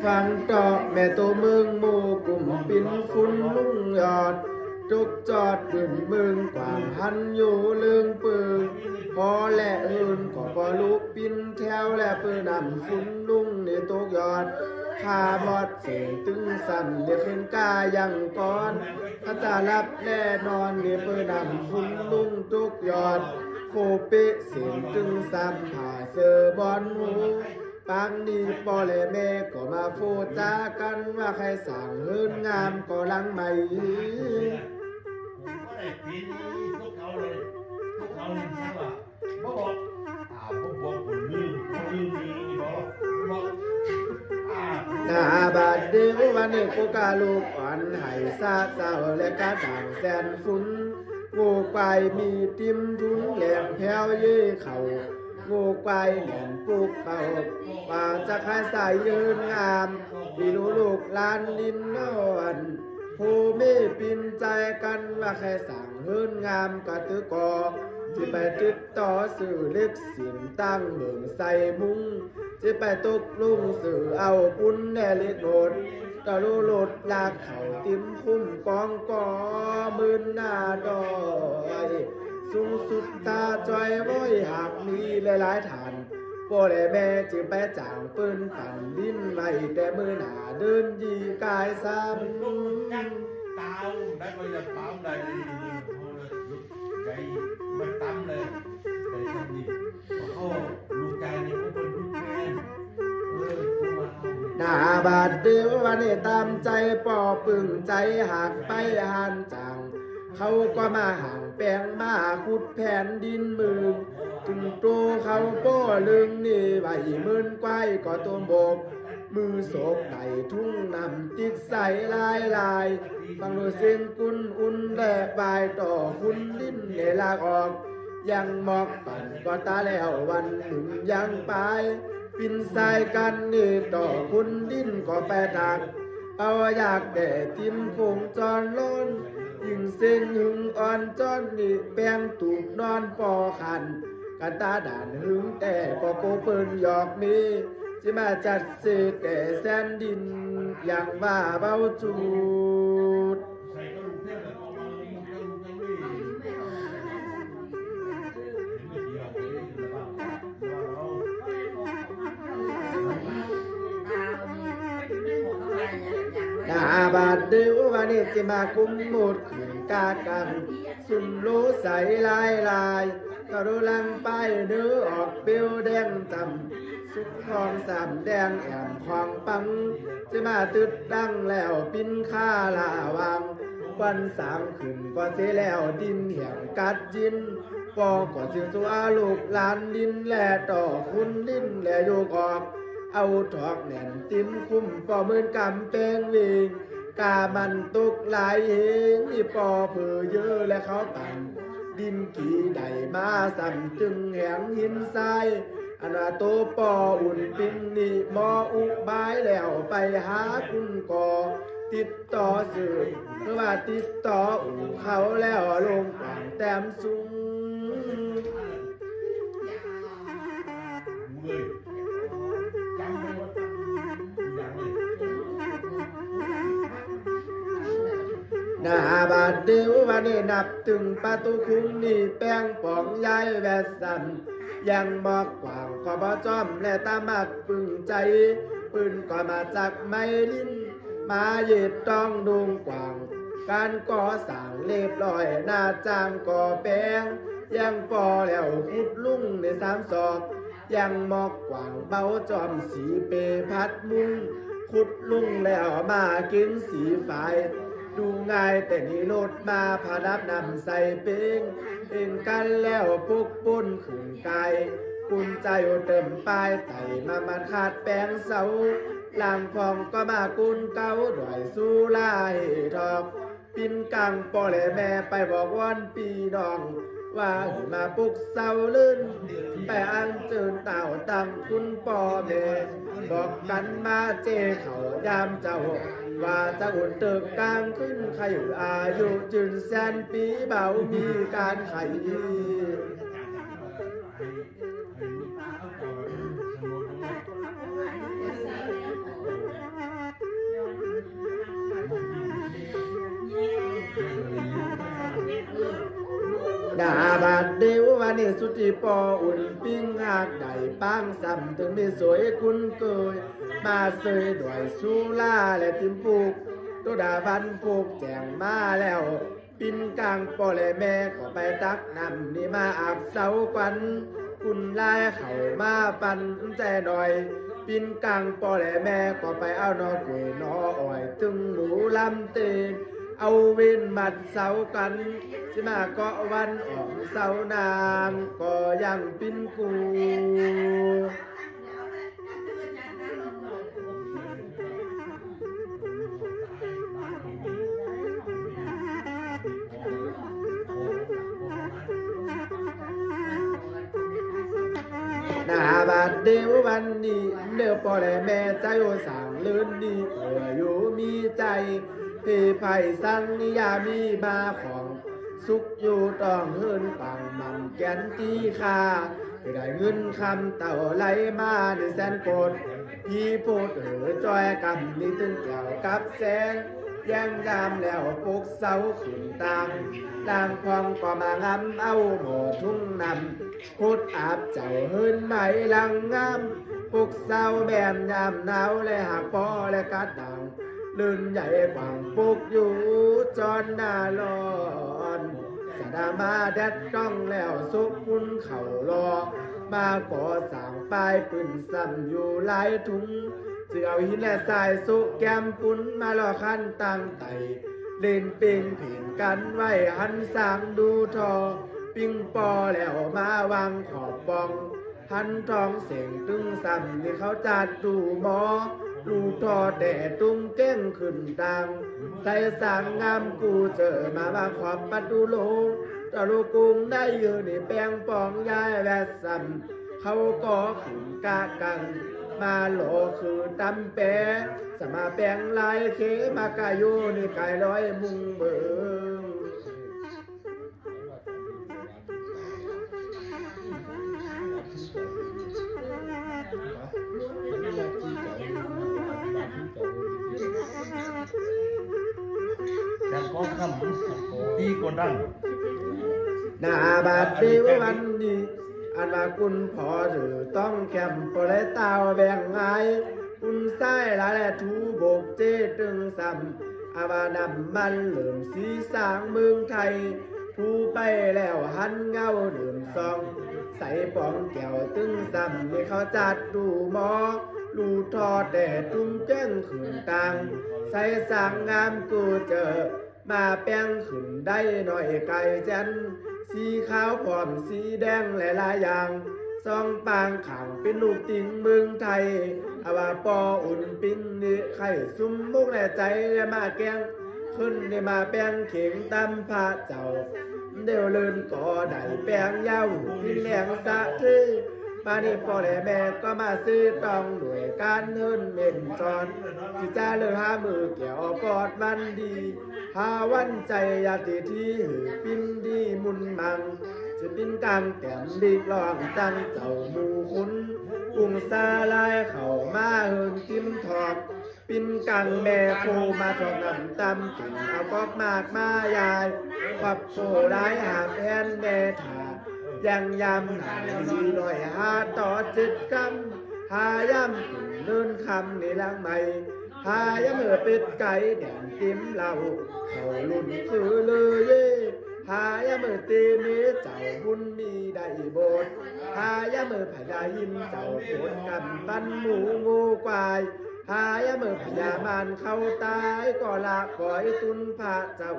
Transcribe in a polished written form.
ฟังต่อแม่ตัวเมืองโมกุ่มปินฟุ้นลุ่งยอดจุกจอดปืนเมืองกว่างหันอยู่เลืองปืนพอแหละเอินก็พอลุกปินแถวและปืนนำฟุ้นลุ่งในตกยอดขาบอดเสียงตึงสั่นเรียกขึ้นกายังก่อนพระจะรับแน่นอนเรียกปืนนำฟุ้นลุ่งตกยอดโคเปเสียงตึงสั่นผ่าเซอร์บอลหูปังนี้ปอและแม่ก็มาพูดจากันว่าใครสั่งเฮินงามก็ลังไม่หน้าบาดเดียววันนี้กูกาลูกอ่อนให้ซาเศร้าและกระด่างแสนฟุ้นงูไปมีติมทุนแหลมแถวเย่เข่างูไปแหลมปลูกเขาว่าจะขายสายยืนงามพี่ลูกลานลินนอนผู้มีปินใจกันว่าใครสั่งเฮินงามกะตือกอที่ไปติดต่อสื่อเล็กสินตั้งเมืองใส่มุ้งที่ไปตกลุงสื่อเอาปุ้นแน่เล็ดโนดตะลุลดลากเข่าติ้มคุ้มกองกอมืนหน้าดอยสูงสุดตาจอยว้อยหากมีหลายๆฐานพ่อและแม่จึงไปจ่างปืนปั่นดินไม่แต่มือหนาเดินยีกายซ้ำtao đã coi là tao đây cái mình tâm lên để làm gì ôลูกใจนี่ก็เป็นลูกแม่หน้าบาดเดียววันนี้ตามใจป่อปึงใจหากไปหันจังเขาก็มาห่างแปลงมาขุดแผ่นดินมือถึงโตเขาป้อลึงนี่ใบมืนไกวก็ตัวโบกมือโศกไก่ทุ่งนำติดใสลายฟังดูเสียงกุนอุ่นแลกบายต่อคุณลิ้นในลากออกยังมอกปั่นก็ตาแล้ววันหนึ่งยังไปปินสายกันนี่ต่อคุณลิ้นก็ไปดักเอาอยากแต่ทิมคงจอนล้นยิงเส้นหึงอ่อนจอนนี่แปงตูกนอนปอขันกันตาด่านหึงแต่ก็โกเปิ้นหยอกมีที่มาจัดเสกแต่แสนดินอย่างว่าเบาจูดหน้าบาดเดียววันนี้จะมาคุ้มหมดขืนกากันสุ่มรู้ใสลายก็รู้ลังไปเนื้อออกเปรี้ยวแดงจำสุกทองสามแดงแอมของปังจะมาตึดดังแล้วปิ้นข้าลาวางวันสามขึ้นก็เสียแล้วดินเหี่ยงกัดจินปอก็จึงตัวลูกหลานดินแหล่ต่อคุณดินแหล่โยกออกเอาถอกแหน่นติ้มคุ้มปอมือนกำเป็นวิ่งกามันตกหลายเฮงอีปอเผือเยอะและเขาตันดินกี่ใดมาสั่นจึงแหงหินทรายอนาโตปออุ่นปินนี่มออุบายแล้วไปหาคุณกอติดต่อสื่อหรือว่าติดต่ออู่เขาแล้วลงกลางแต้มสูงหน้าบาดเดียววันนี้นับถึงประตูคุ้มนี่แป้งป่องยายแวดสันยังบอกกว่างก็บ่จอมและตามักปึงใจปืนก็มาจากไม้ลิ้นมาเย็ดต้องดุงกว่างการก่อสร้างเรียบร้อยหน้าจางก่อแป้งยังปอแล้วขุดลุ่งในสามศอกยังมอกกว่างเบาจอมสีเปพัดมุงขุดลุ่งแล้วมากินสีฝ่ายดูง่ายแต่นี่รถมาพาดับนำใส่เป้งเองกันแล้วปุกปุ้นขึ้นไกลกุญใจเต็มปลายไต่มามันขาดแป้งเสาหลังพองก็มากุนเก้าด้วยสู้ลายทองปินกังปอและแม่ไปบอกวันปีน้องว่ามาปลุกเสาลื่นไปอันเจินเต่าตังคุณปอแม่บอกกันมาเจเขายามเจ้าว่าจะอุ่นตึกกลางขึ้นใครอายุจืนแสนปีเบามีการไข ดาบาดเดววันนี้สุธิปออุ่นปิ้งหากใดป้างซ้ำถึงมีสวยคุ้นเคยมาเสยด้วยสุลาและติมปุกตัวดาบันปุกแจงมาแล้วปินกลางปอและแม่ก็ไปตักน้ำนี่มาอาบเสาควันคุณลายเข่ามาปันใจหน่อยปินกลางปอและแม่ก็ไปเอานอกวยนออ่อยถึงหมูลำเตนเอาเว้นมัดเสากันสิมาเกาะวันออกเสานางก็ยังปินกูหน้าบาดเดววันนี้เดือพ่อและแม่ใจโอสั่งเลื่นดีเผื่ออยู่มีใจพี่ไผ่สั่งนิยามีมาของสุขอยู่ต้องเฮินปังมั่งแกนตีคาไม่ได้เงินคำเต่าไหลมาในแสนโกดพี่พูดจอยกำนี่ตึงเกี่ยวกับแสงแย่งงามแล้วปลุกเสาขึ้นตังต่างพองก็มางำเอาหมอทุ่งนำพุดอาบเจ้าเฮินไหมลังงามปลุกเสาแบมยามหนาวและหักพอและกัดดังลื่นใหญ่กว่างปลุกอยู่จอนหน้าร้อนสดามาแดดจ้องแล้วสุกคุณเข่ารอมาก่อสั่งปลายปืนซ้ำอยู่หลายถุงจึงเอาหินและทรายสุกแก้มปุ้นมาล่อคันตั้งไตเล่นเป่งผิงกันไว้หันสางดูทอปิ้งปอแล้วมาวางขอบปองหันทองเสียงตึงซ้ำที่เขาจัดดูหมอลูกทอแต่ตุ้งเก้งขึ้นดังใส่สางงามกูเจอมาบางขอบประตูโลงตะลูกกุ้งได้อยู่ในแปลงปองยายแวดซ้ำเขาก็ขึ้นกากังมาโหลคือตำแปะสมาแปลงลายเคมากาโยนี่ไก่ร้อยมุงเบิงยังก็คำดีกว่าดัง หน้าบาดเดววันนี้อันว่าคุณพอหรือต้องแคมปลายตาวแบ่งไงคุณใส่ละและทูโบกเจตึงซ้ำอาบานำมันเหลื่อมสีสางเมืองไทยทูไปแล้วหันเงาเดิมซองใส่ปองแก้วตึงซ้ำให้เขาจัดดูหมอลูทอดแต่ตุ้งแจ้งขืนตังใส่สางงามกูเจอมาแป้งขึ้นได้หน่อยไก่จันสีขาวพร้อมสีแดงหลายๆอย่างซองปางขังเป็นลูกติงเมืองไทยอาว่าปออุ่นปิ้นนี่ไข่ซุ่มมุกและใจและมาแกงขึ้นได้มาแป้งเข่งตำพระเจ้าเดี๋ยวเลินก่อได้แป้งเย้าพินแหลงสะเทมานี่พ่อและแม่ก็มาซื้อต้องด้วยการเฮินเม่นจอนที่จะเลือหามือเกี่ยวกอดมันดีหาวันใจยาติที่หือปิ้นดีมุนมังจะปิ้นกลางแก้มดีกลองตั้งเจ้าหมูคุณกุ้งซาลายเข่ามาเฮินจิ้มทอดปิ้นกังแม่โคมาทอดน้ำตำถึงเอากอกมากมายายขอบโซร้ายหาแทนแม่ถายังยำหาดีหน่อยหาต่อจิตกำหายำถึงเดินคำในล้างใหม่หายำเมื่อเป็ดไก่แดงจิ้มเหล้าเขาลุ่นคือเลยเย่หายำเมื่อตีเมเจ้าบุญมีได้โบสหายำเมื่อพญายิมเจ้าโผดกันปันหมูงูควายหายำเมื่อพญามารเข้าตายก็ละปล่อยตุนพระเจ้า